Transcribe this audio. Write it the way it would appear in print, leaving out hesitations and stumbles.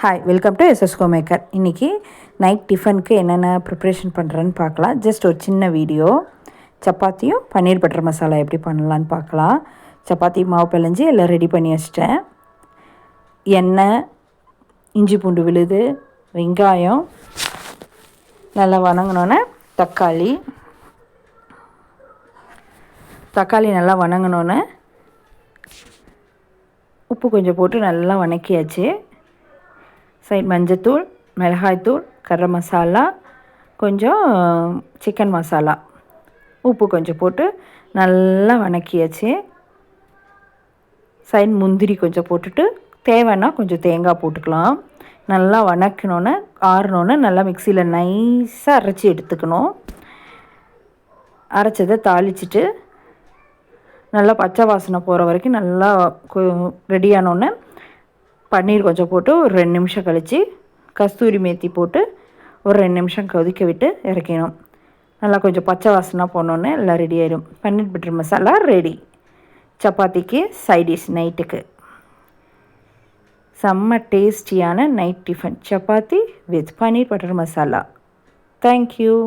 Hi, welcome to SS maker. இன்றைக்கி night டிஃபனுக்கு என்னென்ன ப்ரிப்ரேஷன் பண்ணுறேன்னு பார்க்கலாம். ஜஸ்ட் ஒரு சின்ன வீடியோ. சப்பாத்தியும் பன்னீர் பட்டர் மசாலா எப்படி பண்ணலான்னு பார்க்கலாம். சப்பாத்தி மாவு பிழைஞ்சி எல்லாம் ரெடி பண்ணி வச்சிட்டேன். எண்ணெய், இஞ்சி பூண்டு விழுது, வெங்காயம் நல்லா வணங்கினோன்னே தக்காளி நல்லா வணங்கினோன்னே உப்பு கொஞ்சம் போட்டு நல்லா வணக்கியாச்சு. சைட் மஞ்சத்தூள், மிளகாய்த்தூள், கரம் மசாலா, கொஞ்சம் சிக்கன் மசாலா, உப்பு கொஞ்சம் போட்டு நல்லா வணக்கியாச்சு. சைட் முந்திரி கொஞ்சம் போட்டுட்டு தேவைன்னா கொஞ்சம் தேங்காய் போட்டுக்கலாம். நல்லா வணக்கினோன்னே ஆறினோன்னே நல்லா மிக்சியில் நைஸாக அரைச்சி எடுத்துக்கணும். அரைச்சதை தாளிச்சிட்டு நல்லா பச்சை வாசனை போகிற வரைக்கும் நல்லா ரெடியானோடனே பன்னீர் கொஞ்சம் போட்டு ஒரு 2 நிமிஷம் கழித்து கஸ்தூரி மேத்தி போட்டு ஒரு 2 நிமிஷம் கொதிக்க விட்டு இறக்கணும். நல்லா கொஞ்சம் பச்சை வாசனை போனோன்னே எல்லாம் ரெடி ஆகிடும். Paneer butter masala ready. சப்பாத்திக்கு சைடிஷ் நைட்டுக்கு செம்ம டேஸ்டியான night tiffin chapati with paneer butter masala. Thank you.